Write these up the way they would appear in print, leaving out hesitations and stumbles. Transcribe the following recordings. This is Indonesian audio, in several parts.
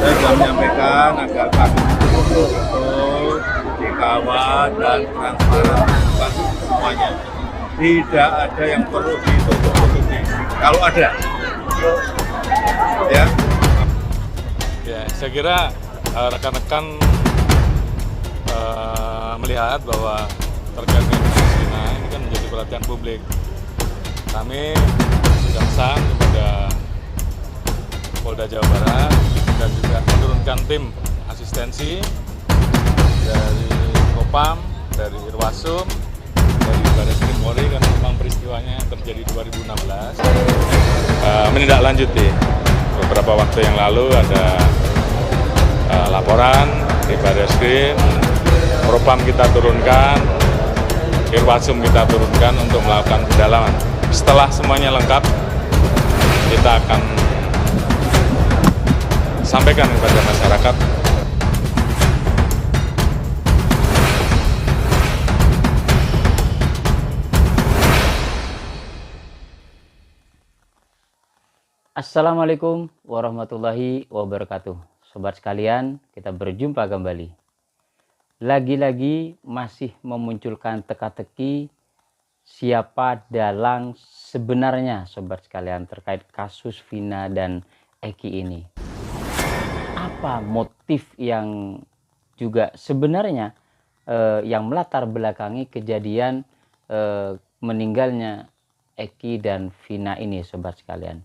Saya sudah menyampaikan agar kasus itu betul-betul dikawal dan transparan terbuka semuanya. Tidak ada yang perlu ditutup-tutupi. Kalau ada, ya. Ya, saya kira rekan-rekan melihat bahwa terkait dengan kasus Vina ini kan menjadi perhatian publik. Kami sudah pesan kepada Polda Jawa Barat dan juga menurunkan tim asistensi dari Propam, dari Irwasum, dari Barreskrim Polri karena memang peristiwanya terjadi 2016. Menindaklanjuti beberapa waktu yang lalu ada laporan di Barreskrim, Propam kita turunkan, Irwasum kita turunkan untuk melakukan pendalaman. Setelah semuanya lengkap, kita akan sampaikan kepada masyarakat. Assalamualaikum warahmatullahi wabarakatuh. Sobat sekalian, kita berjumpa kembali. Lagi-lagi masih memunculkan teka-teki siapa dalang sebenarnya, sobat sekalian, terkait kasus Vina dan Eki ini. Apa motif yang juga sebenarnya yang melatar belakangi kejadian meninggalnya Eki dan Vina ini, sobat sekalian?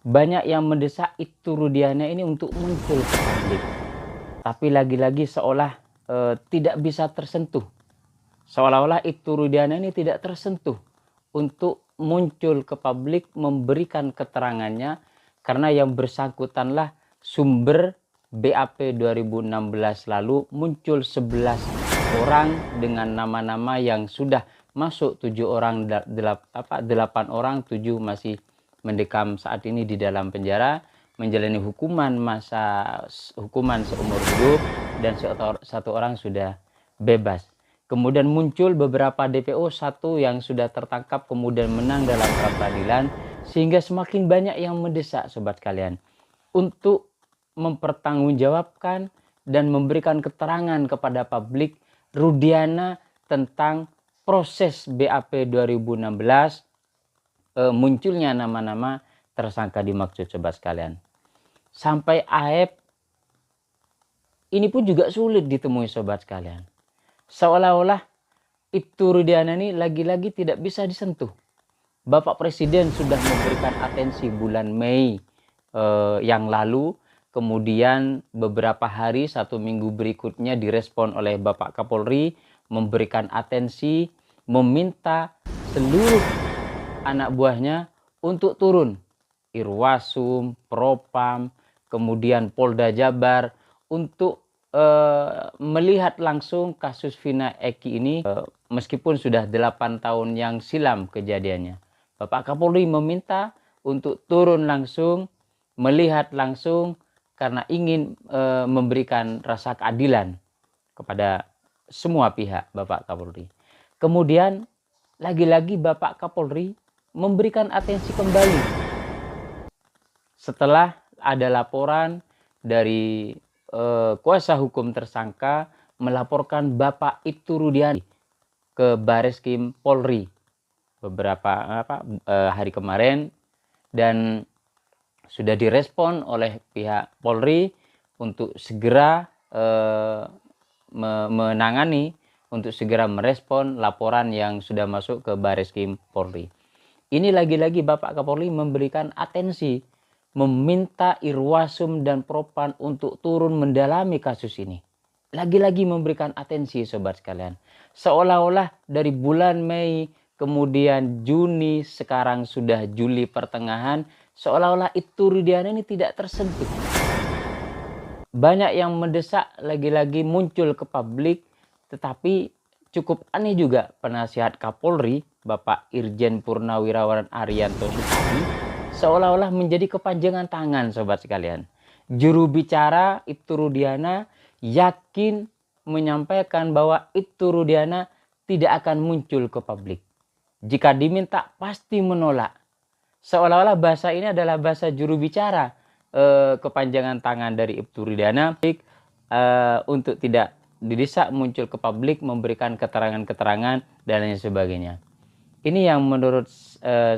Banyak yang mendesak Ibtu Rudiana ini untuk muncul ke publik, tapi lagi-lagi seolah tidak bisa tersentuh. Seolah-olah Ibtu Rudiana ini tidak tersentuh untuk muncul ke publik memberikan keterangannya, karena yang bersangkutanlah sumber BAP 2016 lalu muncul 11 orang dengan nama-nama yang sudah masuk 7 orang, 8 orang, 7 masih mendekam saat ini di dalam penjara menjalani hukuman seumur hidup, dan satu orang sudah bebas. Kemudian muncul beberapa DPO, satu yang sudah tertangkap kemudian menang dalam pra peradilan, sehingga semakin banyak yang mendesak, sobat kalian, untuk mempertanggungjawabkan dan memberikan keterangan kepada publik Rudiana tentang proses BAP 2016, munculnya nama-nama tersangka dimaksud, sobat sekalian. Sampai AEP ini pun juga sulit ditemui, sobat sekalian. Seolah-olah Ibtu Rudiana ini lagi-lagi tidak bisa disentuh. Bapak Presiden sudah memberikan atensi bulan Mei yang lalu, kemudian beberapa hari, 1 minggu berikutnya direspon oleh Bapak Kapolri, memberikan atensi, meminta seluruh anak buahnya untuk turun. Irwasum, Propam, kemudian Polda Jabar untuk melihat langsung kasus Vina Eki ini, meskipun sudah 8 tahun yang silam kejadiannya. Bapak Kapolri meminta untuk turun langsung, melihat langsung, karena ingin memberikan rasa keadilan kepada semua pihak, Bapak Kapolri. Kemudian lagi-lagi Bapak Kapolri memberikan atensi kembali setelah ada laporan dari kuasa hukum tersangka melaporkan Bapak Ibtu Rudiana ke Barreskrim Polri beberapa hari kemarin, dan sudah direspon oleh pihak Polri untuk segera menangani, untuk segera merespon laporan yang sudah masuk ke Barreskrim Polri. Ini lagi-lagi Bapak Kapolri memberikan atensi, meminta Irwasum dan Propam untuk turun mendalami kasus ini. Lagi-lagi memberikan atensi, sobat sekalian. Seolah-olah dari bulan Mei, kemudian Juni, sekarang sudah Juli pertengahan, seolah-olah Ibtu Rudiana ini tidak tersentuh. Banyak yang mendesak lagi-lagi muncul ke publik, tetapi cukup aneh juga penasihat Kapolri, Bapak Irjen Purnawirawan Arianto Sutadi, seolah-olah menjadi kepanjangan tangan, sobat sekalian. Juru bicara Ibtu Rudiana yakin menyampaikan bahwa Ibtu Rudiana tidak akan muncul ke publik. Jika diminta pasti menolak. Seolah-olah bahasa ini adalah bahasa juru bicara kepanjangan tangan dari Ibtu Rudiana untuk tidak didesak muncul ke publik memberikan keterangan-keterangan dan lain sebagainya. Ini yang menurut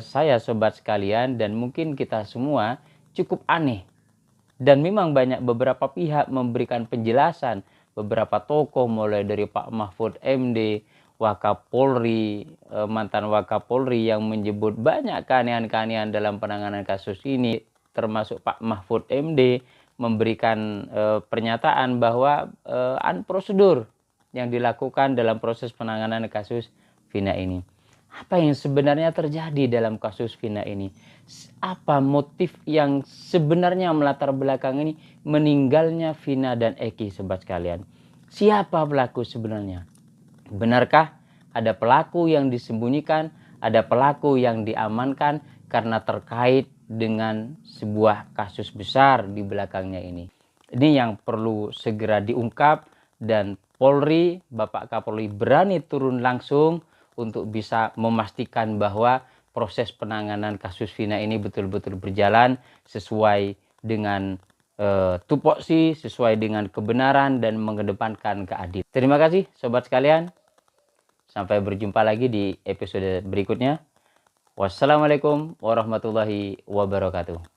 saya sobat sekalian dan mungkin kita semua cukup aneh. Dan memang banyak beberapa pihak memberikan penjelasan, beberapa tokoh mulai dari Pak Mahfud MD, Wakapolri, mantan Wakapolri yang menyebut banyak keanehan-keanehan dalam penanganan kasus ini, termasuk Pak Mahfud MD memberikan pernyataan bahwa prosedur yang dilakukan dalam proses penanganan kasus Vina ini. Apa yang sebenarnya terjadi dalam kasus Vina ini? Apa motif yang sebenarnya melatar belakang ini meninggalnya Vina dan Eki, sobat sekalian? Siapa pelaku sebenarnya? Benarkah ada pelaku yang disembunyikan, ada pelaku yang diamankan karena terkait dengan sebuah kasus besar di belakangnya ini? Ini yang perlu segera diungkap dan Polri, Bapak Kapolri berani turun langsung untuk bisa memastikan bahwa proses penanganan kasus Vina ini betul-betul berjalan sesuai dengan tupoksi, sesuai dengan kebenaran dan mengedepankan keadilan. Terima kasih sobat sekalian. Sampai berjumpa lagi di episode berikutnya. Wassalamualaikum warahmatullahi wabarakatuh.